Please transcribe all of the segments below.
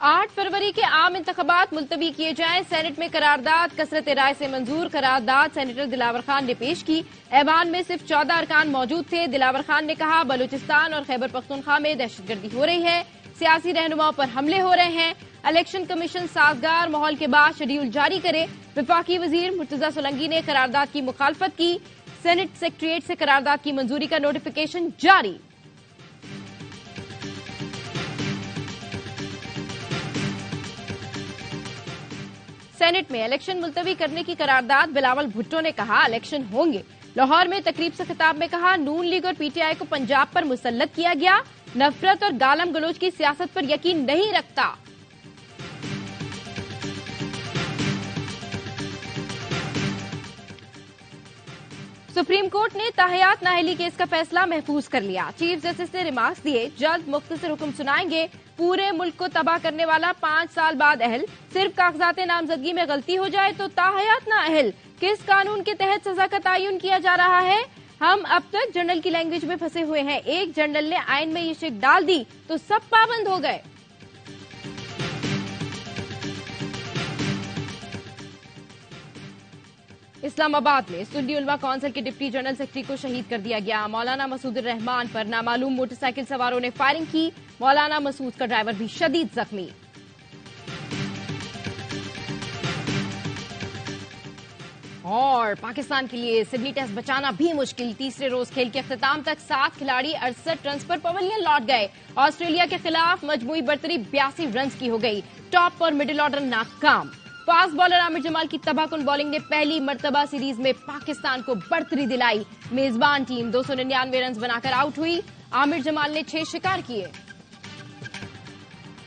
8 फरवरी के आम इंतखाबात मुलतवी किए जाएं। सेनेट में करारदाद कसरत राय से मंजूर। करारदाद सेनेटर दिलावर खान ने पेश की। ऐवान में सिर्फ 14 अरकान मौजूद थे। दिलावर खान ने कहा, बलूचिस्तान और खैबर पख्तूनख्वा में दहशतगर्दी हो रही है, सियासी रहनुमाओं पर हमले हो रहे हैं। इलेक्शन कमीशन साजगार माहौल के बाद शेड्यूल जारी करे। विफाकी वजीर मुर्तजा सोलंकी ने करारदाद की मुखालफत की। सेनेट सेक्रेटरीट से करारदाद की मंजूरी का नोटिफिकेशन जारी। सेनेट में इलेक्शन मुलतवी करने की करारदाद। बिलावल भुट्टो ने कहा, इलेक्शन होंगे। लाहौर में तकरीब से खिताब में कहा, नून लीग और पीटीआई को पंजाब पर मुसल्लत किया गया, नफरत और गालम गलोच की सियासत पर यकीन नहीं रखता। सुप्रीम कोर्ट ने ताहयात नाअहली केस का फैसला महफूज कर लिया। चीफ जस्टिस ने रिमार्क्स दिए, जल्द मुख्तसर हुक्म सुनाएंगे। पूरे मुल्क को तबाह करने वाला 5 साल बाद अहल। सिर्फ कागजात नामजदगी में गलती हो जाए तो ताहयात नाअहल। किस कानून के तहत सजा का तयन किया जा रहा है? हम अब तक जर्नल की लैंग्वेज में फंसे हुए हैं। एक जर्नल ने आइन में ये शिक डाल दी तो सब पाबंद हो गए। इस्लामाबाद में सुन्नी उलमा काउंसिल के डिप्टी जनरल सेक्रेटरी को शहीद कर दिया गया। मौलाना मसूद रहमान पर नामालूम मोटरसाइकिल सवारों ने फायरिंग की। मौलाना मसूद का ड्राइवर भी शदीद जख्मी। और पाकिस्तान के लिए सिडनी टेस्ट बचाना भी मुश्किल। तीसरे रोज खेल के अख्ताम तक 7 खिलाड़ी 68 रन पर पवेलियन लौट गए। ऑस्ट्रेलिया के खिलाफ मजमूई बर्तरी 82 रन की हो गई। टॉप और मिडिल ऑर्डर नाकाम। फास्ट बॉलर आमिर जमाल की तबाहकुन बॉलिंग ने पहली मर्तबा सीरीज में पाकिस्तान को बढ़तरी दिलाई। मेजबान टीम 299 रन बनाकर आउट हुई। आमिर जमाल ने 6 शिकार किए।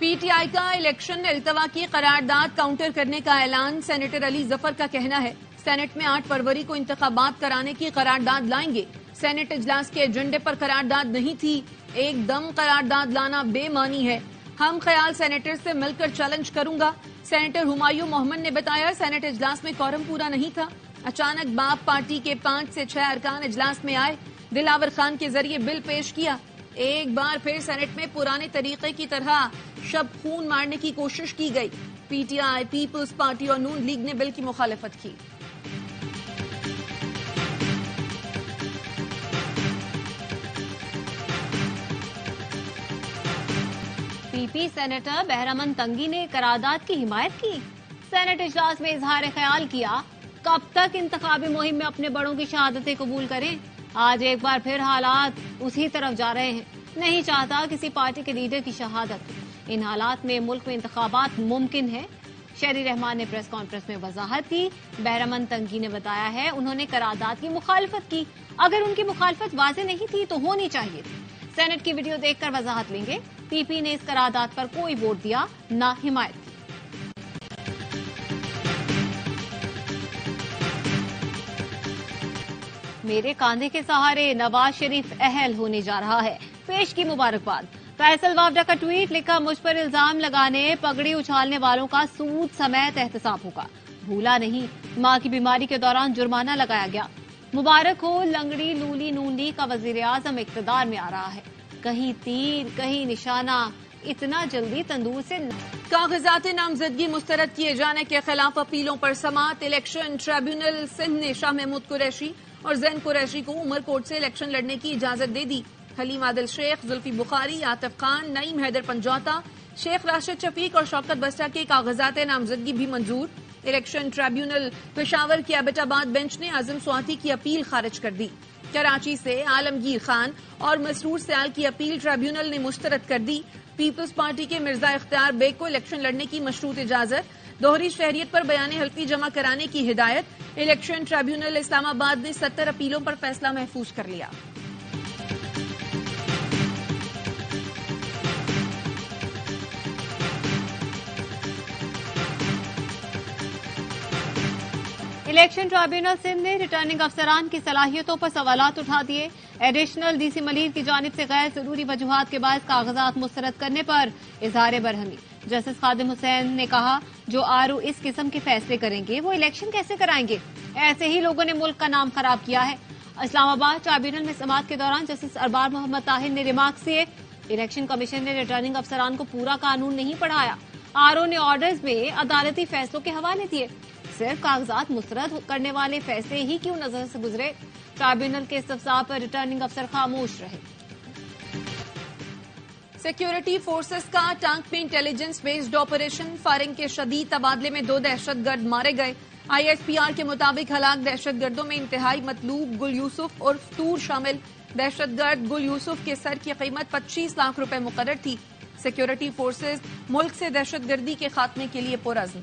पीटीआई का इलेक्शन इल्तवा की करारदाद काउंटर करने का ऐलान। सेनेटर अली जफर का कहना है, सेनेट में 8 फरवरी को इंतखाबात कराने की करारदाद लाएंगे। सेनेट इजलास के एजेंडे पर करारदाद नहीं थी। एकदम करारदाद लाना बेमानी है। हम ख्याल सेनेटर से मिलकर चैलेंज करूंगा। सेनेटर हुमायूं मोहम्मद ने बताया, सेनेट इजलास में कोरम पूरा नहीं था। अचानक बाप पार्टी के 5 से 6 अरकान इजलास में आए। दिलावर खान के जरिए बिल पेश किया। एक बार फिर सेनेट में पुराने तरीके की तरह शब खून मारने की कोशिश की गई। पीटीआई, पीपल्स पार्टी और नून लीग ने बिल की मुखालिफत की। पीपी सेनेटर बहरामन तंगी ने करारदाद की हिमायत की। सेनेट इजलास में इजहार ख्याल किया, कब तक इंतखाबी मुहिम में अपने बड़ों की शहादतें कबूल करें। आज एक बार फिर हालात उसी तरफ जा रहे हैं। नहीं चाहता किसी पार्टी के लीडर की शहादत। इन हालात में मुल्क में इंतखाबात मुमकिन है। शहरी रहमान ने प्रेस कॉन्फ्रेंस में वजाहत की। बहरामन तंगी ने बताया है, उन्होंने करारदाद की मुखालफत की। अगर उनकी मुखालफत वाज़ेह नहीं थी तो होनी चाहिए थी। सेनेट की वीडियो देखकर वजाहत लेंगे। पीपी ने इस करारदाद पर कोई वोट दिया, न हिमायत की। मेरे कांधे के सहारे नवाज शरीफ अहल होने जा रहा है, पेश की मुबारकबाद। फैसल वावडा का ट्वीट, लिखा, मुझ पर इल्जाम लगाने पगड़ी उछालने वालों का सूद समेत एहतसाब होगा। भूला नहीं, मां की बीमारी के दौरान जुर्माना लगाया गया। मुबारक हो, लंगड़ी लूली नून लीग का वजीर आजम इक्तदार में आ रहा है। कहीं तीर कहीं निशाना, इतना जल्दी तंदूर से कागजात नामजदगी मुस्तरद किए जाने के खिलाफ अपीलों पर समात। इलेक्शन ट्रिब्यूनल सिंध ने शाह महमूद कुरैशी और जैन कुरैशी को उमरकोट से इलेक्शन लड़ने की इजाजत दे दी। हलीम आदिल शेख, जुल्फी बुखारी, आतिफ खान, नईम हैदर पंजौता, शेख राशिद शफीक और शौकत बस्ता के कागजात नामजदगी भी मंजूर। इलेक्शन ट्रिब्यूनल पेशावर की एबटाबाद बेंच ने आजम स्वाति की अपील खारिज कर दी। कराची से आलमगीर खान और मसरूर सयाल की अपील ट्रिब्यूनल ने मुस्तरद कर दी। पीपल्स पार्टी के मिर्जा इख्तियार बेग को इलेक्शन लड़ने की मशरूत इजाजत। दोहरी शहरियत पर बयान हल्फी जमा कराने की हिदायत। इलेक्शन ट्रिब्यूनल इस्लामाबाद ने 70 अपीलों पर फैसला महफूज कर लिया। इलेक्शन ट्रिब्यूनल सिंध ने रिटर्निंग अफसरान की सलाहियतों पर सवालात उठा दिए। एडिशनल डीसी मलिक की जानिब से गैर जरूरी वजूहात के बाद कागजात मुस्तरद करने पर इजहार बरहमी। जस्टिस खादिम हुसैन ने कहा, जो आरओ इस किस्म के फैसले करेंगे वो इलेक्शन कैसे कराएंगे? ऐसे ही लोगों ने मुल्क का नाम खराब किया है। इस्लामाबाद ट्रिब्यूनल में समाअत के दौरान जस्टिस अरबाज मोहम्मद ताहिर ने रिमार्क्स दिए, इलेक्शन कमीशन ने रिटर्निंग अफसरान को पूरा कानून नहीं पढ़ाया। आरओ ने ऑर्डर्स में अदालती फैसलों के हवाले दिए। सिर्फ कागजात मुस्तरद करने वाले फैसले ही क्यों नजर से गुजरे? ट्राइब्यूनल के इस्तफसार पर रिटर्निंग अफसर खामोश रहे। सिक्योरिटी फोर्सेस का टांग में इंटेलिजेंस बेस्ड ऑपरेशन, फायरिंग के शदीद तबादले में 2 दहशतगर्द मारे गए। आईएसपीआर के मुताबिक हलाक दहशतगर्दों में इंतहाई मतलूब गुल यूसुफ और तूर शामिल। दहशतगर्द गुल यूसुफ के सर की कीमत 25 लाख रुपए मुकर्रर थी। सिक्योरिटी फोर्सेस मुल्क से दहशतगर्दी के खात्मे के लिए पुरअज़्म।